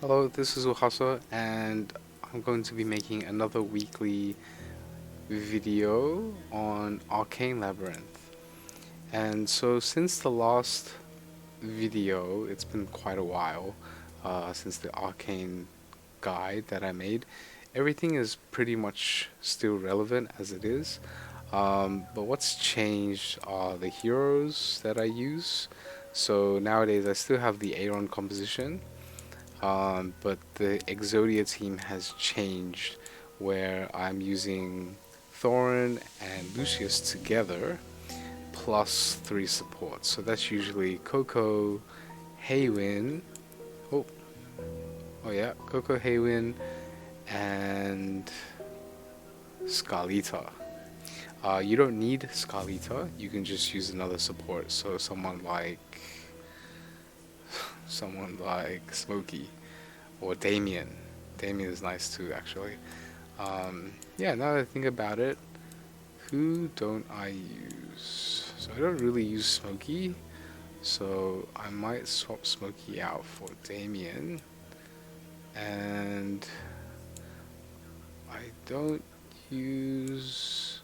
Hello, this is Uhasa, and I'm going to be making another weekly video on Arcane Labyrinth. And so, since the last video, it's been quite a while since the Arcane guide that I made. Everything is pretty much still relevant as it is, but what's changed are the heroes that I use. So, nowadays, I still have the Aeron composition. But the Exodia team has changed where I'm using Thorin and Lucius together plus 3 supports. So that's usually Coco, Haywin, oh, oh yeah, Coco, Haywin, and Scarlita. You don't need Scarlita, you can just use another support. So someone like Smokey or Damien. Damien is nice too, actually. Yeah, now that I think about it, who don't I use? So I don't really use Smokey, so I might swap Smokey out for Damien. And I don't use...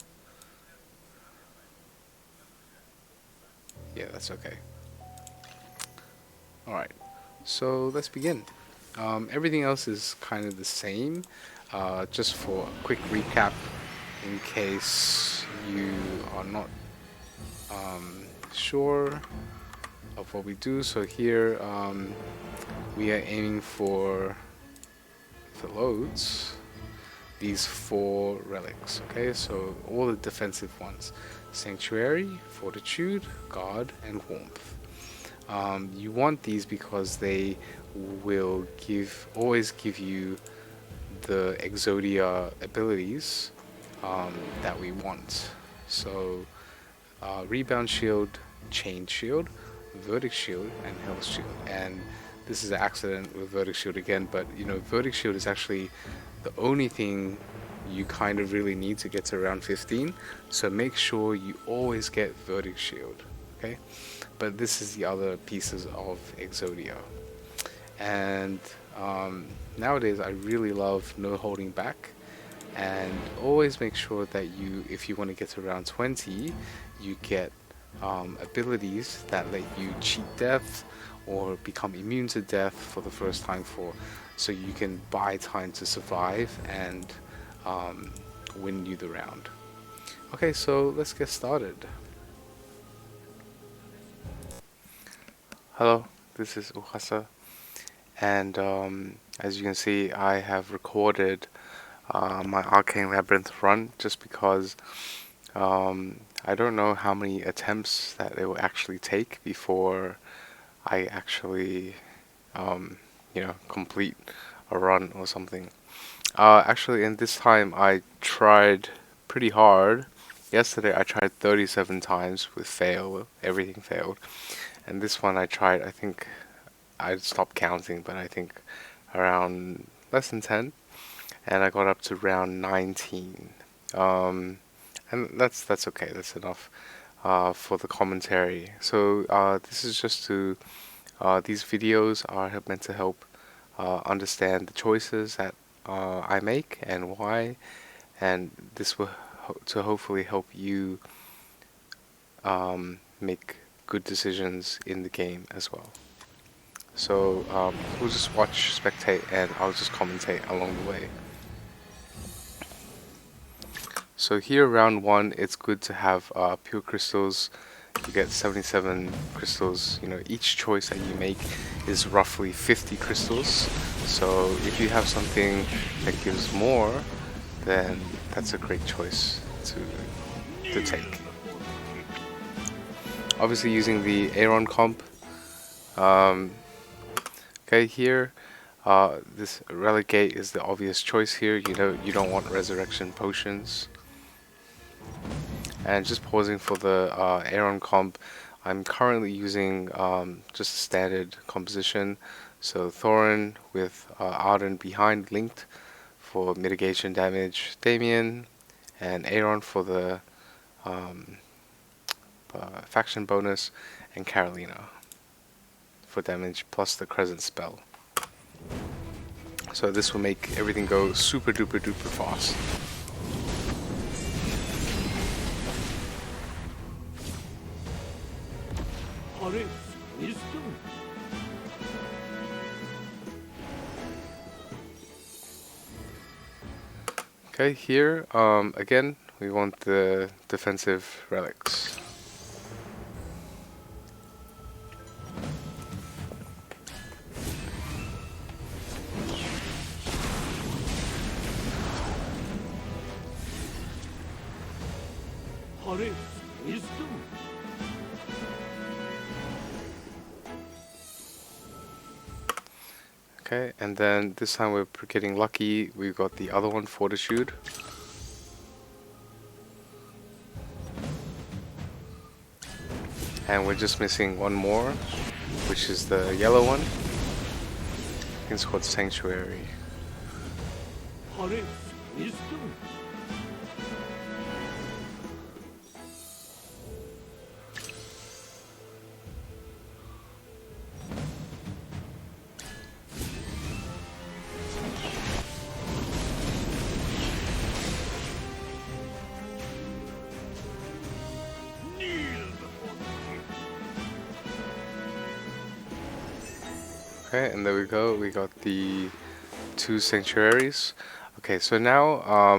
Yeah, that's okay. Alright, so let's begin. Everything else is kind of the same. Just for a quick recap, in case you are not sure of what we do. So here we are aiming for, if it loads, these 4 relics. Okay, so all the defensive ones: Sanctuary, Fortitude, Guard, and Warmth. You want these because they will always give you the Exodia abilities that we want. So Rebound Shield, Chain Shield, Verdict Shield, and Health Shield. And this is an accident with Verdict Shield again, but you know, Verdict Shield is actually the only thing you kind of really need to get to round 15. So make sure you always get Verdict Shield, okay? But this is the other pieces of Exodia. And nowadays I really love no holding back, and always make sure that if you want to get to round 20, you get abilities that let you cheat death or become immune to death for the first time, so you can buy time to survive and win you the round. Okay, so let's get started. Hello, this is Uhasa, and as you can see, I have recorded my Arcane Labyrinth run just because I don't know how many attempts that it will actually take before I actually complete a run or something. Actually, in this time I tried pretty hard. Yesterday I tried 37 times with everything failed. And this one I tried, I think I stopped counting, but I think around less than 10, and I got up to round 19. And that's okay. That's enough for the commentary. So this is just to these videos are meant to help understand the choices that I make and why, and this will to hopefully help you make good decisions in the game as well. So we'll just watch, spectate, and I'll just commentate along the way. So here, round 1, it's good to have pure crystals. You get 77 crystals. You know, each choice that you make is roughly 50 crystals. So if you have something that gives more, then that's a great choice to take. Obviously using the Aeron comp. Okay, here, this Relegate is the obvious choice here. You know, you don't want resurrection potions. And just pausing for the Aeron comp, I'm currently using just a standard composition. So Thorin with Arden behind linked for mitigation damage, Damien, and Aeron for the faction bonus, and Carolina for damage plus the Crescent spell. So this will make everything go super duper duper fast. Okay, here again we want the defensive relics. Okay, and then this time we're getting lucky. We've got the other one, Fortitude. And we're just missing one more, which is the yellow one. I think it's called Sanctuary. Okay, and there we go. We got the 2 sanctuaries. Okay, so now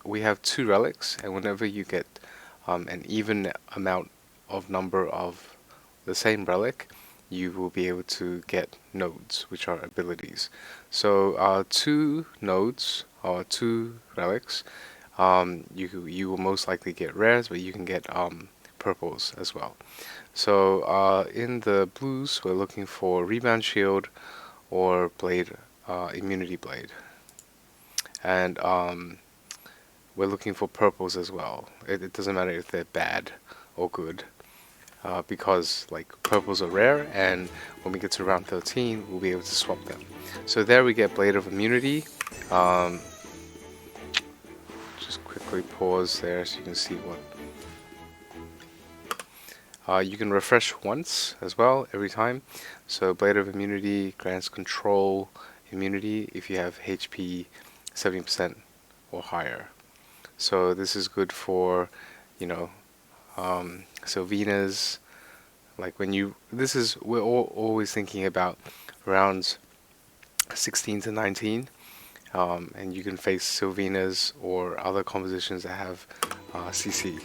we have 2 relics, and whenever you get an even amount of number of the same relic, you will be able to get nodes, which are abilities. So 2 nodes or 2 relics, you will most likely get rares, but you can get purples as well. So in the blues, we're looking for Rebound Shield or Blade, Immunity Blade. And we're looking for purples as well. It doesn't matter if they're bad or good, because like purples are rare, and when we get to round 13, we'll be able to swap them. So there we get Blade of Immunity. Just quickly pause there so you can see what. You can refresh once as well every time. So Blade of Immunity grants control immunity if you have HP 70% or higher. So this is good for, you know, Sylvenas. Like when you, we're always thinking about rounds 16 to 19, and you can face Sylvenas or other compositions that have CC.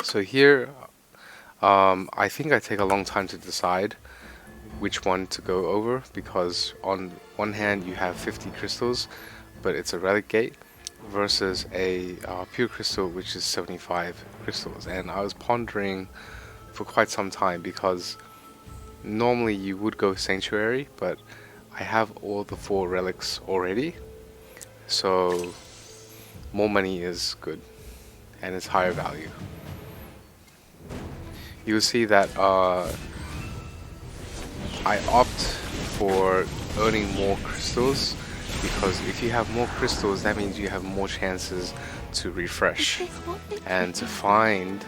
So here, I think I take a long time to decide which one to go over, because on one hand you have 50 crystals, but it's a relic gate, versus a pure crystal which is 75 crystals. And I was pondering for quite some time, because normally you would go Sanctuary, but I have all the 4 relics already, so more money is good and it's higher value. You'll see that I opt for earning more crystals, because if you have more crystals, that means you have more chances to refresh and to find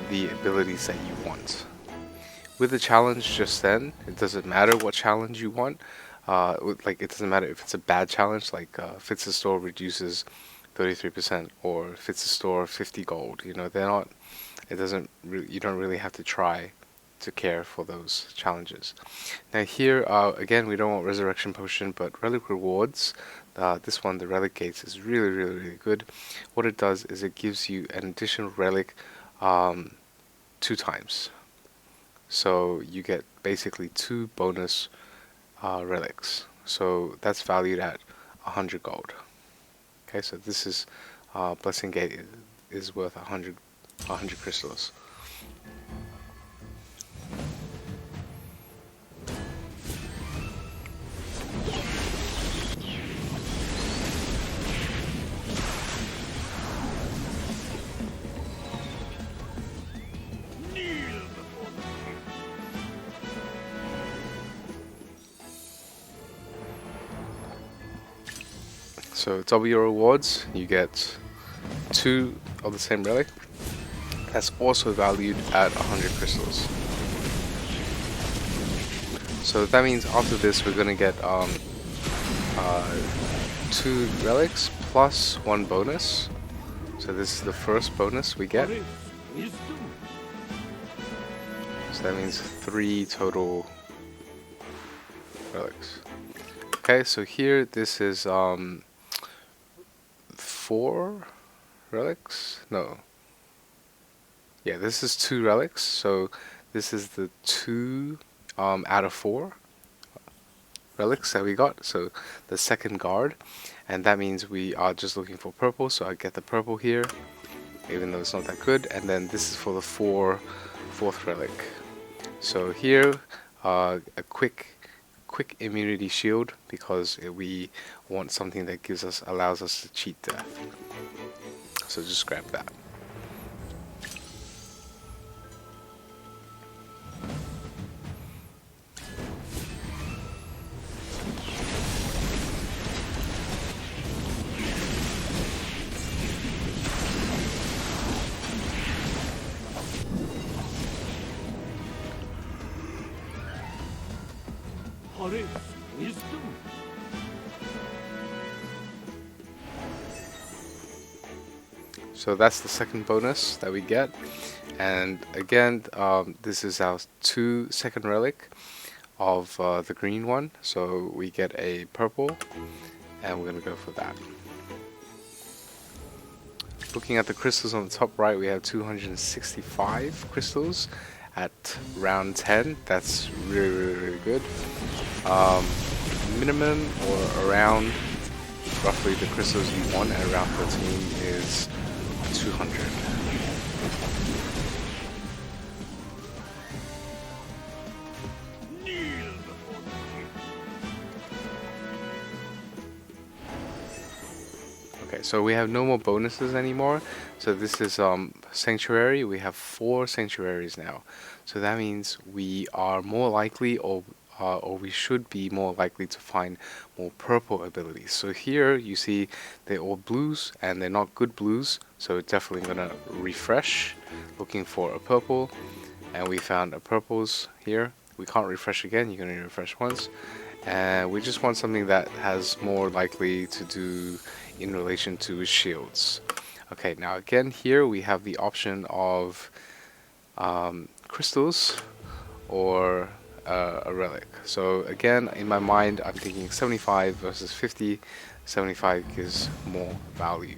the abilities that you want. With the challenge just then, it doesn't matter what challenge you want. Like it doesn't matter if it's a bad challenge, like Fits the Store reduces 33%, or Fits the Store 50 gold. You know, they're not. It doesn't. You don't really have to try to care for those challenges. Now here, again, we don't want Resurrection Potion, but Relic Rewards. This one, the Relic Gates, is really, really, really good. What it does is it gives you an additional relic 2 times. So you get basically 2 bonus relics. So that's valued at 100 gold. Okay, so this is Blessing Gate is worth 100 crystals. So double your rewards, you get 2 of the same relic. That's also valued at 100 crystals. So that means after this we're gonna get 2 relics plus 1 bonus. So this is the first bonus we get. So that means 3 total relics. Okay, so here this is 4 relics? No. Yeah, this is 2 relics. So this is the 2 out of 4 relics that we got. So the second guard. And that means we are just looking for purple. So I get the purple here, even though it's not that good. And then this is for the fourth relic. So here, a quick immunity shield, because we want something that allows us to cheat death. So just grab that. So that's the second bonus that we get, and again this is our second relic of the green one, so we get a purple, and we're gonna go for that. Looking at the crystals on the top right, we have 265 crystals at round 10. That's really good. Minimum or around roughly the crystals you want at round 13 is 200. Okay, so we have no more bonuses anymore. So this is sanctuary. We have 4 sanctuaries now. So that means we are more likely, or we should be more likely to find more purple abilities. So here you see they're all blues, and they're not good blues, so definitely gonna refresh looking for a purple, and we found a purples here. We can't refresh again, you can only refresh once, and we just want something that has more likely to do in relation to shields. Okay, now again here we have the option of crystals or a relic. So again, in my mind, I'm thinking 75 versus 50. 75 gives more value.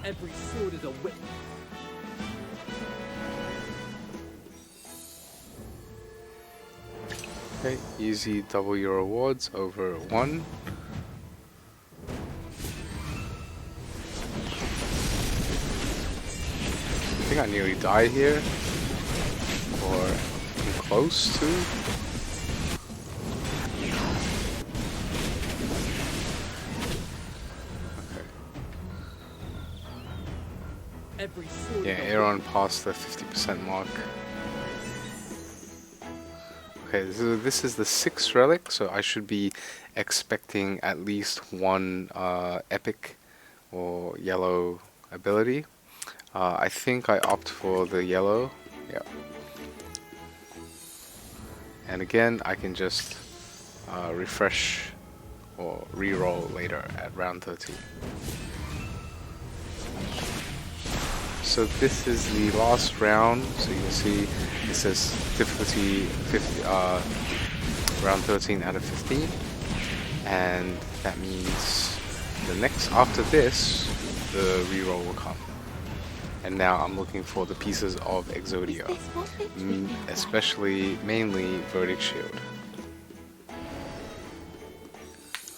Every sword is a whip. Okay, easy double your rewards over 1. I think I nearly died here, or I'm close to. Okay. Yeah, Aaron passed the 50% mark. Okay, so this is the 6th relic, so I should be expecting at least 1 epic or yellow ability. I think I opt for the yellow. Yeah. And again, I can just refresh or re-roll later at round 13. So this is the last round. So you can see it says difficulty 50, round 13 out of 15, and that means the next after this the reroll will come. And now I'm looking for the pieces of Exodia, especially mainly Verdict Shield.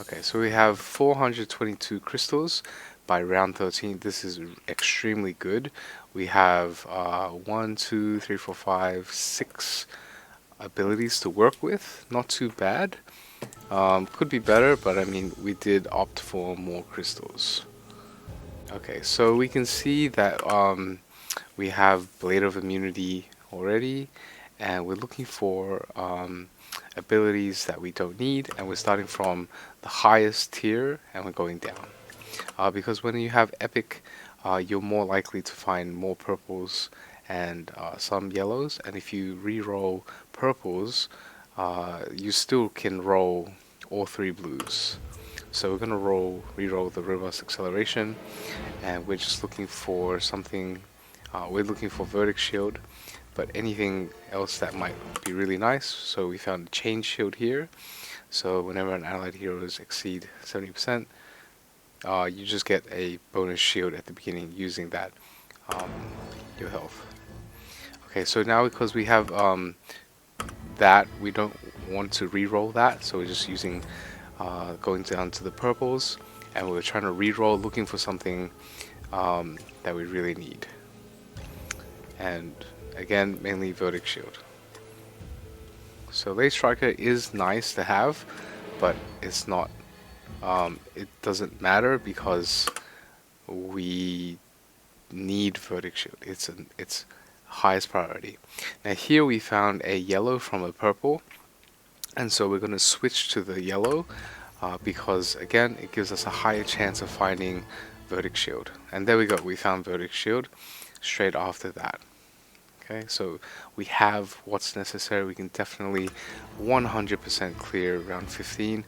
Okay, so we have 422 crystals by round 13. This is extremely good. We have 1, 2, 3, 4, 5, 6 abilities to work with. Not too bad. Could be better, but I mean, we did opt for more crystals. Okay, so we can see that we have Blade of Immunity already, and we're looking for abilities that we don't need, and we're starting from the highest tier and we're going down. Because when you have epic, you're more likely to find more purples and some yellows, and if you re-roll purples, you still can roll all 3 blues. So we're gonna re-roll the robust acceleration, and we're just looking for something. We're looking for verdict shield, but anything else that might be really nice. So we found a chain shield here. So whenever an allied heroes exceed 70%, you just get a bonus shield at the beginning using that your health. Okay, so now because we have that, we don't want to re-roll that, so we're just using going down to the purples, and we're trying to re-roll looking for something that we really need. And again, mainly verdict shield. So late striker is nice to have, but it's not. It doesn't matter because we need verdict shield. It's highest priority. Now here we found a yellow from a purple, and so we're going to switch to the yellow because again it gives us a higher chance of finding verdict shield. And there we go, we found verdict shield straight after that. Okay, so we have what's necessary. We can definitely 100% clear round 15,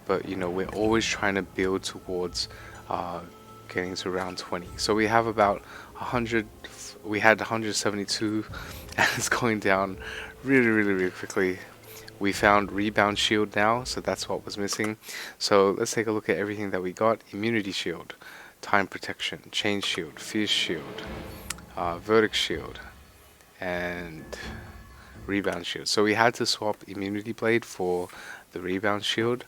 but you know, we're always trying to build towards getting to round 20. So we have about 100, we had 172 and it's going down really quickly. We found rebound shield now, so that's what was missing. So let's take a look at everything that we got. Immunity shield, time protection, chain shield, fierce shield, verdict shield, and rebound shield. So we had to swap immunity blade for the rebound shield.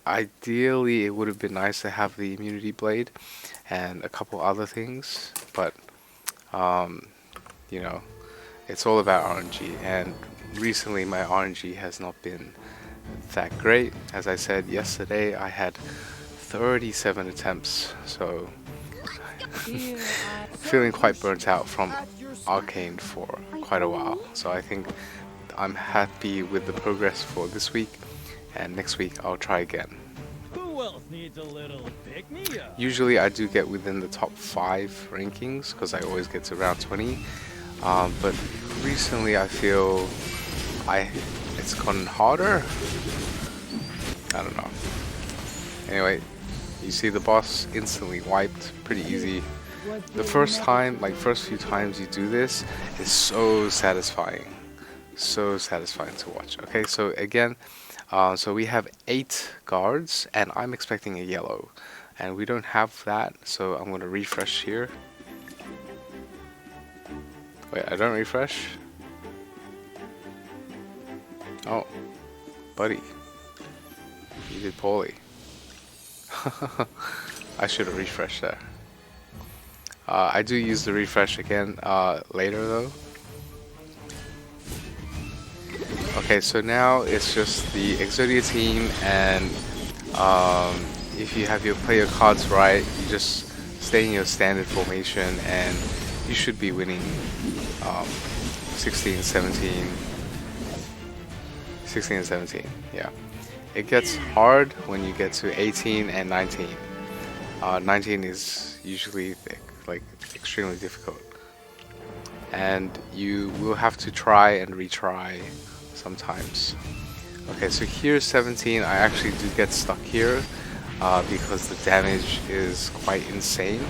Ideally it would have been nice to have the immunity blade and a couple other things, but you know, it's all about RNG, and recently my RNG has not been that great. As I said yesterday, I had 37 attempts, so feeling quite burnt out from Arcane for quite a while. So I think I'm happy with the progress for this week, and next week I'll try again. Who else needs a little pick-me-up? Usually I do get within the top 5 rankings because I always get to round 20, but recently I feel it's gotten harder. I don't know. Anyway, you see the boss instantly wiped, pretty easy. The first few times you do this is so satisfying to watch. Okay, so again, so we have 8 guards and I'm expecting a yellow, and we don't have that, so I'm going to refresh here. Wait, I don't refresh? Oh, buddy, you did poorly. I should have refreshed there. I do use the refresh again later though. Okay, so now it's just the Exodia team, and if you have your player cards right, you just stay in your standard formation and you should be winning 16 and 17, yeah. It gets hard when you get to 18 and 19. 19 is usually like extremely difficult, and you will have to try and retry sometimes. Okay, so here's 17. I actually do get stuck here because the damage is quite insane.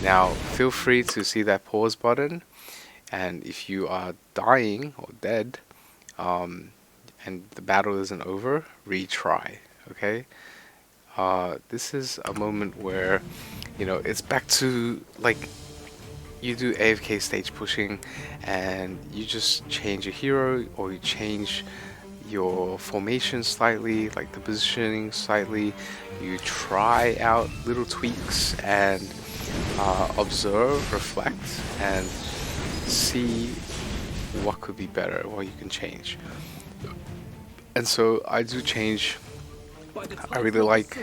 Now feel free to see that pause button, and if you are dying or dead and the battle isn't over, retry. Okay, this is a moment where, you know, it's back to like you do AFK stage pushing and you just change your hero or you change your formation slightly, like the positioning slightly. You try out little tweaks and observe, reflect, and see what could be better, what you can change. And so I do change. I really like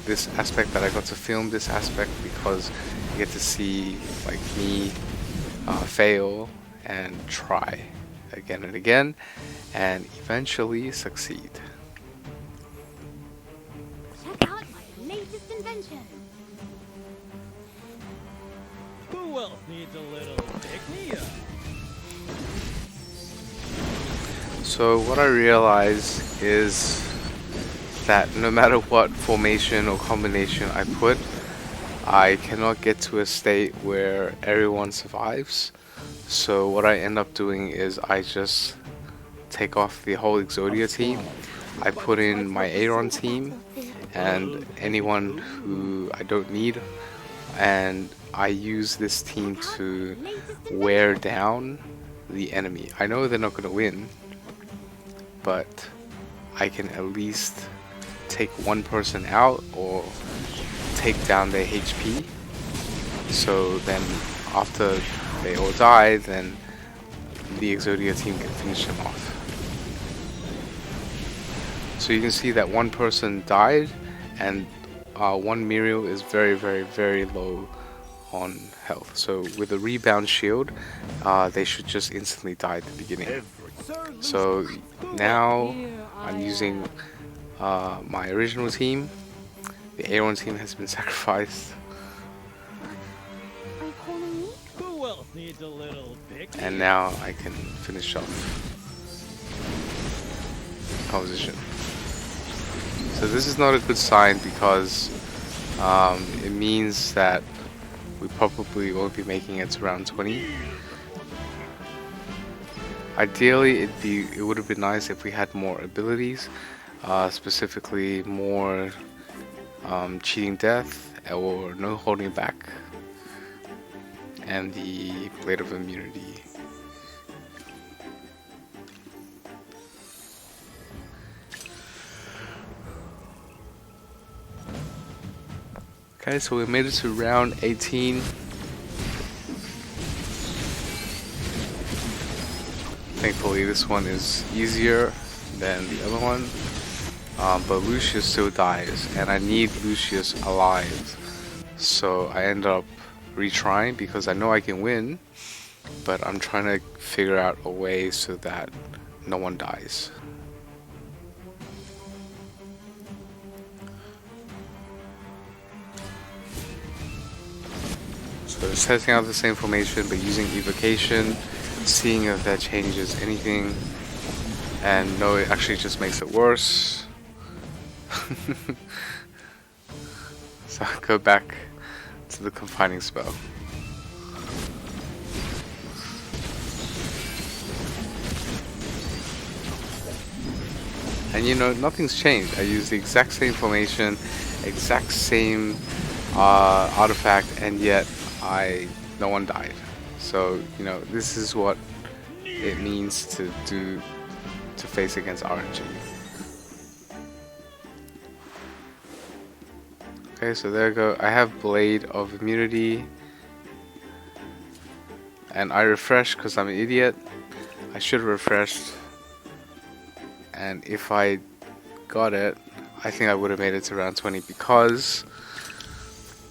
this aspect that I got to film this aspect, because you get to see like me fail and try again and again, and eventually succeed. Check out my latest invention. Who else needs a little pick-me-up? So what I realized is that no matter what formation or combination I put, I cannot get to a state where everyone survives. So what I end up doing is I just take off the whole Exodia team. I put in my Aeron team and anyone who I don't need, and I use this team to wear down the enemy. I know they're not going to win, but I can at least take one person out or take down their HP. So then after they all die, then the Exodia team can finish them off. So you can see that one person died, and one Muriel is very low on health. So with a rebound shield, they should just instantly die at the beginning. So now I'm using my original team. The Aeron team has been sacrificed. Are you calling me? Who else needs a little pick-me-up? And now I can finish off composition. So this is not a good sign because it means that we probably won't be making it to round 20. Ideally, it would have been nice if we had more abilities, specifically more cheating death or no holding back, and the Blade of Immunity. Okay, so we made it to round 18. Thankfully this one is easier than the other one, but Lucius still dies and I need Lucius alive, so I end up retrying because I know I can win, but I'm trying to figure out a way so that no one dies. So just testing out the same formation but using evocation, seeing if that changes anything, and no, it actually just makes it worse. So I go back to the confining spell. And you know, nothing's changed. I use the exact same formation, exact same artifact, and yet no one died. So you know, this is what it means to face against RNG. Okay, so there we go. I have Blade of Immunity, and I refreshed because I'm an idiot. I should have refreshed, and if I got it, I think I would have made it to round 20 because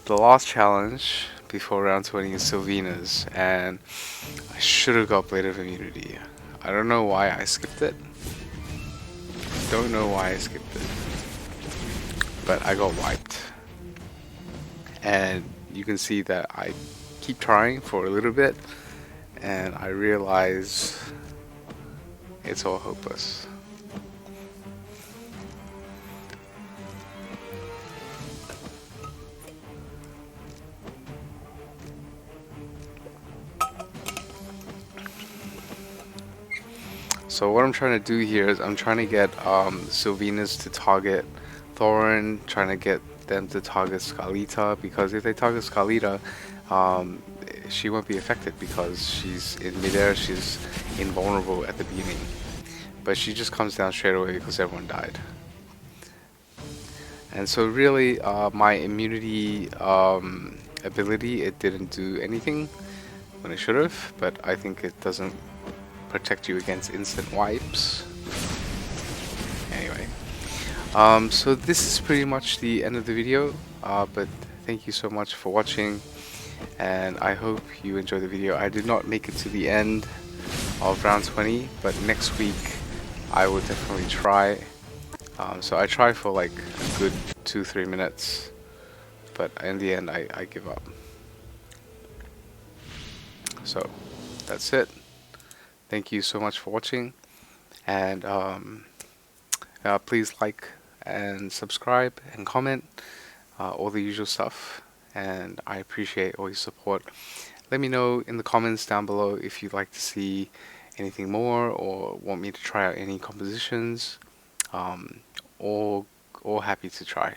the last challenge before round 20 is Sylvena's, and I should have got Blade of Immunity. I don't know why I skipped it. Don't know why I skipped it, but I got wiped. And you can see that I keep trying for a little bit, and I realize it's all hopeless. So what I'm trying to do here is I'm trying to get Sylvena's to target Thorin, trying to get them to target Skalita, because if they target Skalita, she won't be affected because she's in midair, she's invulnerable at the beginning. But she just comes down straight away because everyone died. And so really, my immunity ability, it didn't do anything when it should have, but I think it doesn't protect you against instant wipes. Anyway, so this is pretty much the end of the video, but thank you so much for watching, and I hope you enjoyed the video. I did not make it to the end of round 20, but next week I will definitely try. So I try for like a good 2-3 minutes, but in the end I give up. So that's it. Thank you so much for watching, and please like and subscribe and comment, all the usual stuff, and I appreciate all your support. Let me know in the comments down below if you'd like to see anything more or want me to try out any compositions. All happy to try.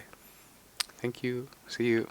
Thank you. See you.